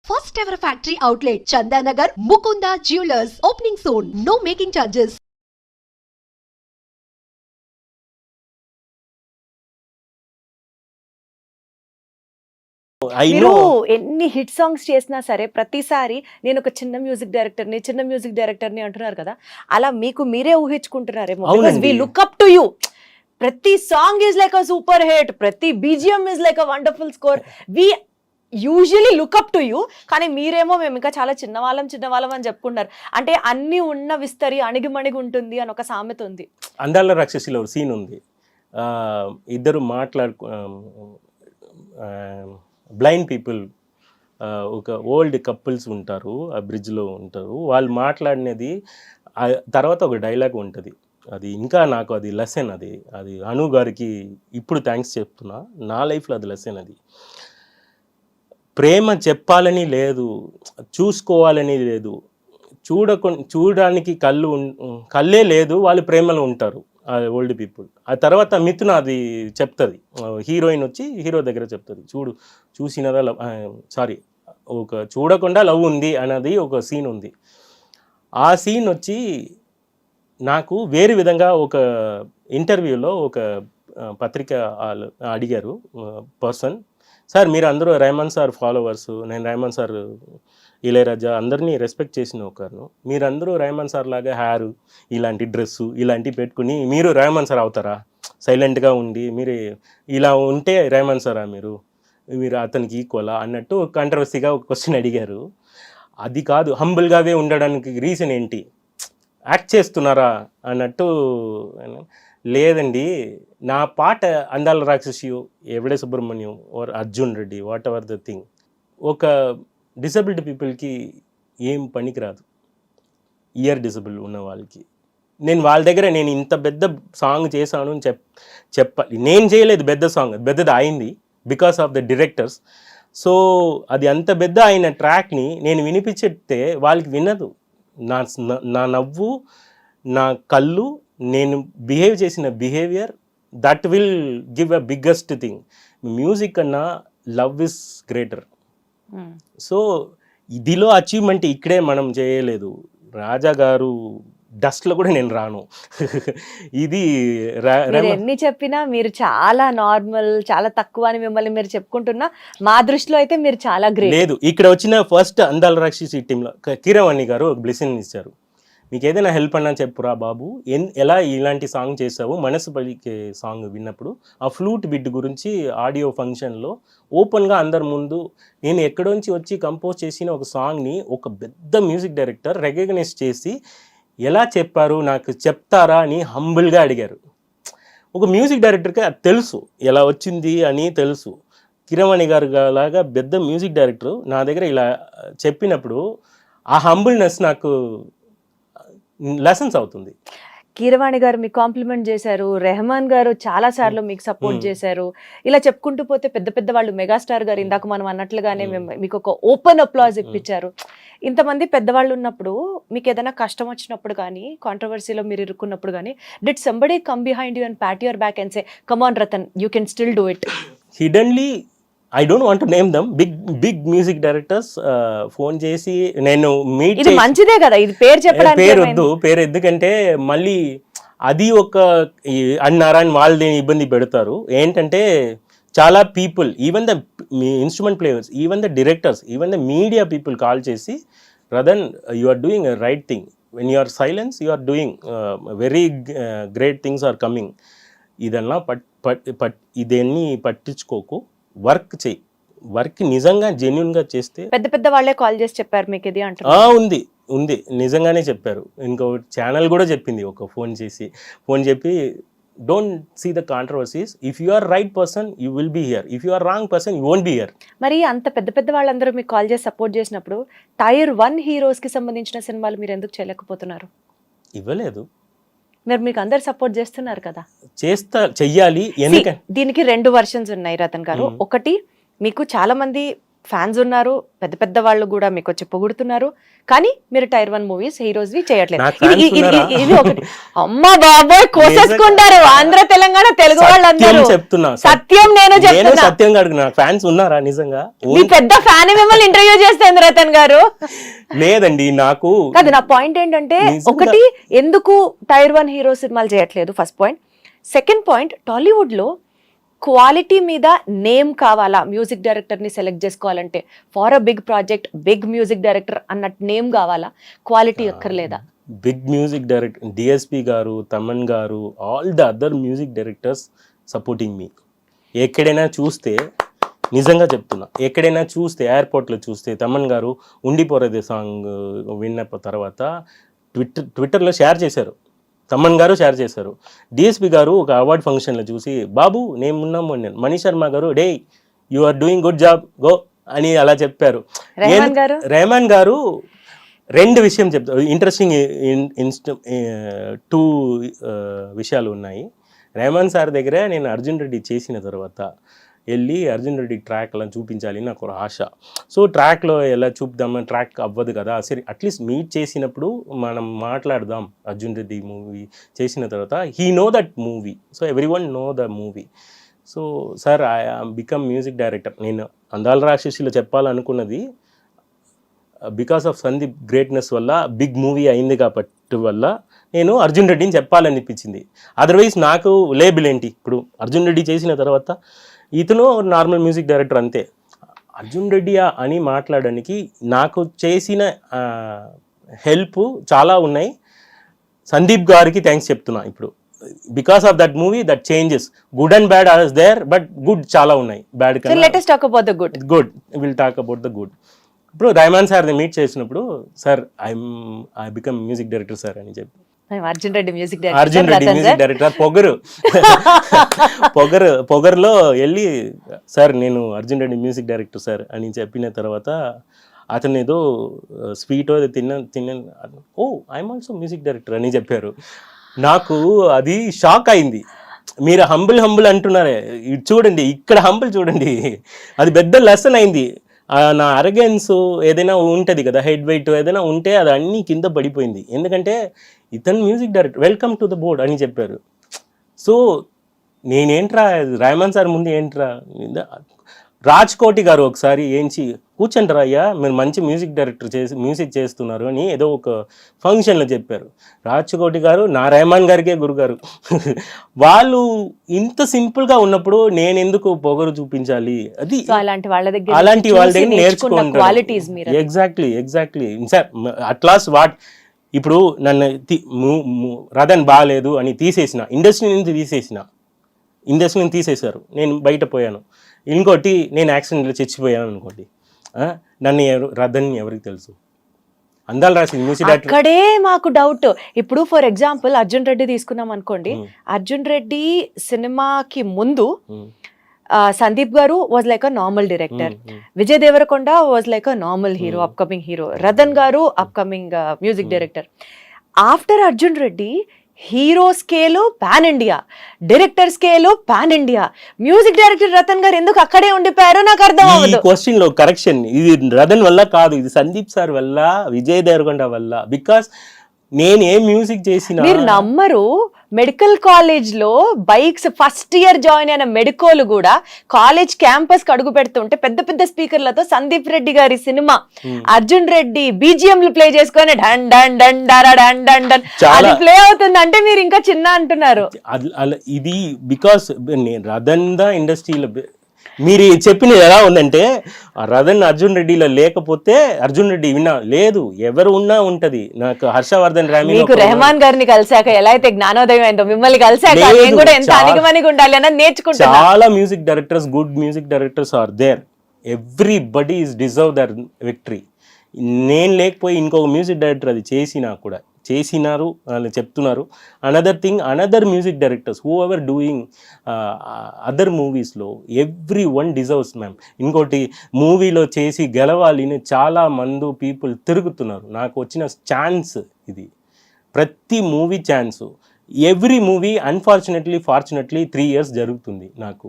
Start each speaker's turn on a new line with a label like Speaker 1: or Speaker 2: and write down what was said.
Speaker 1: First ever factory outlet, Chandanagar, Mukunda Jewelers, opening soon. No making charges.
Speaker 2: మీరు ఎన్ని hit songs చేసినా సరే ప్రతిసారి నేను ఒక చిన్న మ్యూజిక్ డైరెక్టర్ని అంటున్నారు కదా, అలా మీకు మీరే ఊహించుకుంటున్నారేమో. We look up to you. ప్రతి song is like a super hit, ప్రతి BGM is like a wonderful score. We usually look up to you. కానీ మీరేమో మేము ఇంకా చాలా చిన్నవాళ్ళం అని చెప్పుకుంటారు. అంటే అన్ని ఉన్న విస్తరి అణిగిమణిగి ఉంటుంది అని ఒక సామెత ఉంది.
Speaker 3: అందాల రాక్షసిలో సీన్ ఉంది. ఇద్దరు బ్లైండ్ పీపుల్, ఒక ఓల్డ్ కపుల్స్ ఉంటారు, ఆ బ్రిడ్జ్లో ఉంటారు. వాళ్ళు మాట్లాడినది తర్వాత ఒక డైలాగ్ ఉంటుంది. అది ఇంకా నాకు అది లెసన్. అది అను గారికి ఇప్పుడు థ్యాంక్స్ చెప్తున్నా. నా లైఫ్లో అది లెసన్. అది ప్రేమ చెప్పాలని లేదు, చూసుకోవాలని లేదు, చూడడానికి కళ్ళే లేదు, వాళ్ళు ప్రేమలో ఉంటారు ఓల్డ్ పీపుల్. ఆ తర్వాత మిథున అది చెప్తుంది, హీరోయిన్ వచ్చి హీరో దగ్గర చెప్తుంది, చూసినదా లవ్, ఒక చూడకుండా లవ్ ఉంది అన్నది ఒక సీన్ ఉంది. ఆ సీన్ వచ్చి నాకు వేరే విధంగా ఒక ఇంటర్వ్యూలో ఒక పత్రిక అడిగారు పర్సన్, సార్ మీరు అందరూ రెహమాన్ సార్ ఫాలోవర్స్, నేను రెహమాన్ సార్, ఇళయరాజా అందరినీ రెస్పెక్ట్ చేసిన ఒకరు, మీరందరూ రెహమాన్ సార్ లాగా హ్యారు, ఇలాంటి డ్రెస్సు ఇలాంటివి పెట్టుకుని మీరు రెహమాన్ సార్ అవుతారా? సైలెంట్గా ఉండి మీరు ఇలా ఉంటే రెహమాన్ సారా మీరు అతనికి ఈక్వలా అన్నట్టు కాంట్రవర్సీగా ఒక క్వశ్చన్ అడిగారు. అది కాదు, హంబుల్గానే ఉండడానికి రీజన్ ఏంటి, యాక్ట్ చేస్తున్నారా అన్నట్టు. లేదండి, నా పాట అందాల రాక్షసియో, Yevade Subramanyam or Arjun Reddy, whatever the thing, ఒక డిసబిలిటీ పీపుల్కి ఏం పనికిరాదు. ఇయర్ డిసబుల్ ఉన్న వాళ్ళకి నేను వాళ్ళ దగ్గర నేను ఇంత పెద్ద సాంగ్ చేశాను అని చెప్పాలి. నేను చేయలేదు పెద్ద సాంగ్, పెద్దది అయింది because of the directors. So అది అంత పెద్ద అయిన ట్రాక్ని నేను వినిపించేస్తే వాళ్ళకి వినదు. నా నవ్వు, నా కళ్ళు, నేను బిహేవ్ చేసిన behaviour, that will give a biggest thing. Music కన్నా లవ్ ఇస్ గ్రేటర్. సో ఇదిలో అచీవ్మెంట్ ఇక్కడే మనం చేయలేదు. రాజా గారు డస్ట్లో కూడా నేను రాను. ఇది
Speaker 2: ఎన్ని చెప్పినా మీరు చాలా నార్మల్, చాలా తక్కువ అని మిమ్మల్ని మీరు చెప్పుకుంటున్నా, మా దృష్టిలో అయితే మీరు చాలా గ్రేట్.
Speaker 3: లేదు, ఇక్కడ వచ్చిన ఫస్ట్ అందాల రాక్షసి టీంలో కీరవాణి గారు ఒక బ్లెస్సింగ్ ఇచ్చారు. మీకు ఏదైనా హెల్ప్ అన్నా చెప్పురా బాబు, ఎలా ఇలాంటి సాంగ్ చేసావు, మనసు పలికే సాంగ్ విన్నప్పుడు ఆ ఫ్లూట్ బిట్ గురించి ఆడియో ఫంక్షన్లో ఓపెన్గా అందరి ముందు నేను ఎక్కడోంచి వచ్చి కంపోజ్ చేసిన ఒక సాంగ్ని ఒక పెద్ద మ్యూజిక్ డైరెక్టర్ రికగ్నైజ్ చేసి ఎలా చెప్పారు నాకు చెప్తారా అని హంబుల్గా అడిగారు. ఒక మ్యూజిక్ డైరెక్టర్కి అది తెలుసు, ఎలా వచ్చింది అని తెలుసు. కిరవాణి గారు లాగా పెద్ద మ్యూజిక్ డైరెక్టర్ నా దగ్గర ఇలా చెప్పినప్పుడు ఆ హంబుల్నెస్ నాకు లెసన్స్ అవుతుంది.
Speaker 2: కీరవాణి గారు మీకు కాంప్లిమెంట్ చేశారు, రెహమాన్ గారు చాలా సార్లు మీకు సపోర్ట్ చేశారు. ఇలా చెప్పుకుంటూ పోతే పెద్ద పెద్ద వాళ్ళు, మెగాస్టార్ గారు ఇందాక మనం అన్నట్లుగానే మీకు ఒక ఓపెన్ అప్లాజ్ ఇప్పించారు. ఇంతమంది పెద్దవాళ్ళు ఉన్నప్పుడు మీకు ఏదైనా కష్టం వచ్చినప్పుడు కానీ, కాంట్రవర్సీలో మీరు ఇరుక్కున్నప్పుడు కానీ, did somebody come behind you and pat your back and say come on Ratan, you can still do it?
Speaker 3: Hiddenly I don't want to name them, big music directors phone చేసి నేను మీట్,
Speaker 2: ఇది మంచిదే కదా, ఇది పేరు చెప్పడానికి
Speaker 3: పేరు వద్దు, పేరు ఎందుకంటే మళ్ళీ అది ఒక అన్నారా అని వాళ్ళు ఇబ్బంది పెడతారు. ఏంటంటే చాలా people, even the instrument players, even the directors, even the media people call చేసి, Ratan you are doing a right thing, when you are silence you are doing very great things are coming. ఇదన్నా ఇదన్నీ పట్టించుకోకు, work చేయి, work నిజంగా జెన్యున్గా చేస్తే.
Speaker 2: పెద్ద పెద్ద వాళ్ళే కాల్ చేసి చెప్పారు మీకు ఇది అంటారు?
Speaker 3: ఉంది నిజంగానే చెప్పారు. ఇంకో ఛానల్ కూడా చెప్పింది, ఒక ఫోన్ చెప్పి don't see the controversies, if you are right person you will be here, if you are wrong person you won't be here.
Speaker 2: మరి అంత పెద్ద పెద్ద వాళ్ళందరూ మీకు కాల్ చేసి సపోర్ట్ చేసినప్పుడు టైర్ 1 హీరోస్కి సంబంధించిన సినిమాలు మీరు ఎందుకు చేయలేకపోతున్నారు?
Speaker 3: ఇవ్వలేదు,
Speaker 2: మీకు అందరు సపోర్ట్ చేస్తున్నారు కదా.
Speaker 3: చెయ్యాలి. ఎందుకంటే
Speaker 2: దీనికి 2 వర్షన్స్ ఉన్నాయి రతన్ గారు. ఒకటి, మీకు చాలా మంది ఫ్యాన్స్ ఉన్నారు, పెద్ద పెద్ద వాళ్ళు కూడా మీకు వచ్చి పొగుడుతున్నారు, కానీ మీరు టైర్ 1 మూవీస్ హీరోస్వి చేయట్లేదు.
Speaker 3: నాకు fans ఉన్నారా?
Speaker 2: ఇది ఒకటి. అమ్మా బాబోయ్ కోసేసుకుంటారు ఆంధ్ర తెలంగాణ తెలుగు వాళ్ళందరూ.
Speaker 3: చెప్తున్నా
Speaker 2: సత్యం నేను చెప్తున్నా.
Speaker 3: సత్యం గారు నాకు ఫ్యాన్స్ ఉన్నారా నిజంగా?
Speaker 2: మీ పెద్ద ఫ్యాన్ మిమ్మల్ని ఇంటర్వ్యూ చేస్తుంది రతన్ గారు.
Speaker 3: లేదండి నాకు
Speaker 2: కాదు, నా పాయింట్ ఏంటంటే ఒకటి, ఎందుకు టైర్ 1 హీరో సినిమాలు చేయట్లేదు, first point. Second point, Tollywood లో క్వాలిటీ మీద నేమ్ కావాలా, మ్యూజిక్ డైరెక్టర్ ని సెలెక్ట్ చేసుకోవాలంటే for a big project big music director అన్నట్టు నేమ్ కావాలా, క్వాలిటీ అక్కర్లేదా?
Speaker 3: బిగ్ మ్యూజిక్ డైరెక్టర్ డిఎస్పి గారు, తమన్ గారు, all the other music directors supporting me. ఎక్కడైనా చూస్తే నిజంగా చెప్తున్నా, ఎక్కడైనా చూస్తే ఎయిర్పోర్ట్లో చూస్తే తమన్ గారు ఉండిపోరేదే సాంగ్ విన్న తర్వాత ట్విట్టర్లో షేర్ చేశారు, తమన్ గారు షేర్ చేశారు. డిఎస్పి గారు ఒక అవార్డ్ ఫంక్షన్లో చూసి, బాబు నేను ఉన్నాము అన్నాను. మనీష్ శర్మ గారు, they you are doing good job, go అని అలా చెప్పారు. రెహమాన్ గారు రెండు విషయం చెప్తారు, ఇంట్రెస్టింగ్ టూ విషయాలు ఉన్నాయి. రెహమాన్ సార్ దగ్గర నేను అర్జున్ రెడ్డి చేసిన తర్వాత వెళ్ళి అర్జున్ రెడ్డి ట్రాక్ అలా చూపించాలి నాకు ఒక ఆశ. సో ట్రాక్లో ఎలా చూపుదామని, ట్రాక్ అవ్వదు కదా, సరే అట్లీస్ట్ మీట్ చేసినప్పుడు మనం మాట్లాడదాం. అర్జున్ రెడ్డి మూవీ చేసిన తర్వాత he know that movie, so every one know the movie. So sir I become music director. నేను అందాల రాక్షసిలో చెప్పాలనుకున్నది బికాస్ ఆఫ్ సందీప్ గ్రేట్నెస్ వల్ల బిగ్ మూవీ అయింది కాబట్టి వల్ల నేను అర్జున్ రెడ్డిని చెప్పాలనిపించింది. అదర్వైజ్ నాకు లేబుల్ ఏంటి, ఇప్పుడు అర్జున్ రెడ్డి చేసిన తర్వాత ఇతను నార్మల్ మ్యూజిక్ డైరెక్టర్ అంతే. అర్జున్ రెడ్డి అని మాట్లాడడానికి నాకు చేసిన హెల్ప్ చాలా ఉన్నాయి. సందీప్ గారికి థ్యాంక్స్ చెప్తున్నా ఇప్పుడు. Because of that movie that changes, good and bad are there, but good చాలా ఉన్నాయి, బ్యాడ్ కన్నా.
Speaker 2: Let us talk about the good.
Speaker 3: Good, will talk about the good. ఇప్పుడు రెహమాన్ సార్ని మీట్ చేసినప్పుడు, sir I become music director sir అని చెప్పి,
Speaker 2: Arjun Reddy music
Speaker 3: Arjun Reddy music director పొగరులో వెళ్ళి, సార్ నేను Arjun Reddy music director sir అని చెప్పిన తర్వాత అతను ఏదో స్వీట్ ఏదో తిన్నాను, ఓ ఐఎమ్ ఆల్సో మ్యూజిక్ డైరెక్టర్ అని చెప్పారు. నాకు అది షాక్ అయింది. మీరు హంబుల్ అంటున్నారే, చూడండి ఇక్కడ హంబుల్ చూడండి, అది పెద్ద లెసన్ అయింది. నా అరగెన్స్ ఏదైనా ఉంటుంది కదా, హెడ్ వెయిట్ ఏదైనా ఉంటే అది అన్నీ కింద పడిపోయింది. ఎందుకంటే ఇతను music director, welcome to the board అని చెప్పారు. సో నేనేంట్రా రెహమాన్ సార్ ముందు ఏంట్రా, రాజ్కోటి గారు ఒకసారి ఏంచి కూర్చోండిరా అయ్యా, మీరు మంచి మ్యూజిక్ డైరెక్టర్ మ్యూజిక్ చేస్తున్నారు అని ఏదో ఒక ఫంక్షన్లో చెప్పారు. రాజ్కోటి గారు నా రెహమాన్ గారికే గురుగారు. వాళ్ళు ఇంత సింపుల్గా ఉన్నప్పుడు నేను ఎందుకు పొగరు చూపించాలి? అది అలాంటి వాళ్ళ దగ్గర నేర్చుకోండి. Exactly sir. అట్లాస్ ఇప్పుడు నన్ను రథన్ బాగాలేదు అని తీసేసిన, ఇండస్ట్రీ నుంచి తీసేశారు, నేను బయట పోయాను. ఇంకోటి నేను యాక్సిడెంట్లో చచ్చిపోయాను అనుకోండి, నన్ను రథన్ ఎవరికి తెలుసు? అందాలు రాసింది మ్యూజిక్ డైరెక్టర్.
Speaker 2: అక్కడే మాకు డౌట్. ఇప్పుడు ఫర్ ఎగ్జాంపుల్ అర్జున్ రెడ్డి తీసుకున్నాం అనుకోండి, అర్జున్ రెడ్డి సినిమాకి ముందు సందీప్ గారు was like a normal director, Vijay Deverakonda was like a normal hero, upcoming hero, Ratan గారు upcoming music director. After Arjun Reddy hero scale pan India, director scale pan India, music director Ratan గారు ఎందుకు అక్కడే ఉండిపోయారో నాకు అర్థం అవ్వదు.
Speaker 3: క్వశ్చన్ లో కరెక్షన్, ఇది రతన్ వల్ల కాదు, ఇది సందీప్ సార్ వల్ల, విజయ్ దేవరకొండ వల్ల. బికాస్ నేను ఏ మ్యూజిక్ చేసినా
Speaker 2: మీరు నమ్మరు, మెడికల్ కాలేజ్ లో బైక్స్ ఫస్ట్ ఇయర్ జాయిన్ అయిన మెడికోలు కూడా కాలేజ్ క్యాంపస్ కి అడుగు పెడుతుంటే పెద్ద పెద్ద స్పీకర్లతో సందీప్ రెడ్డి గారి సినిమా అర్జున్ రెడ్డి బీజిఎంలు ప్లే చేసుకొని done done done done done done done అది ప్లే అవుతుంది అంటే మీరు ఇంకా చిన్న అంటున్నారు.
Speaker 3: ఇది బికాస్ రతన్ ద ఇండస్ట్రీలో మీరు చెప్పినది ఎలా ఉందంటే, రతన్ అర్జున్ రెడ్డిలో లేకపోతే అర్జున్ రెడ్డి విన్నా లేదు, ఎవరు ఉన్నా ఉంటది. నాకు హర్షవర్ధన్
Speaker 2: రెహమాన్ గారిని కలిసాక ఎలా అయితే జ్ఞానోదయం అయిందో, మిమ్మల్ని కలిసాక నేను కూడా ఎంత అనిగమనిగా ఉండాలి అన్నది నేర్చుకుంటా.
Speaker 3: చాలా music directors, good music directors are there. Everybody is deserve their victory. నేను లేకపోయి ఇంకొక మ్యూజిక్ డైరెక్టర్ అది చేసినారు అని చెప్తున్నారు. Another thing, another music directors whoever doing other మూవీస్లో ఎవ్రీ వన్ డిజర్వ్స్ మ్యామ్. ఇంకోటి, మూవీలో చేసి గెలవాలి అని చాలా మంది పీపుల్ తిరుగుతున్నారు. నాకు వచ్చిన ఛాన్స్ ఇది, ప్రతి movie chance. Every movie unfortunately 3 years జరుగుతుంది నాకు.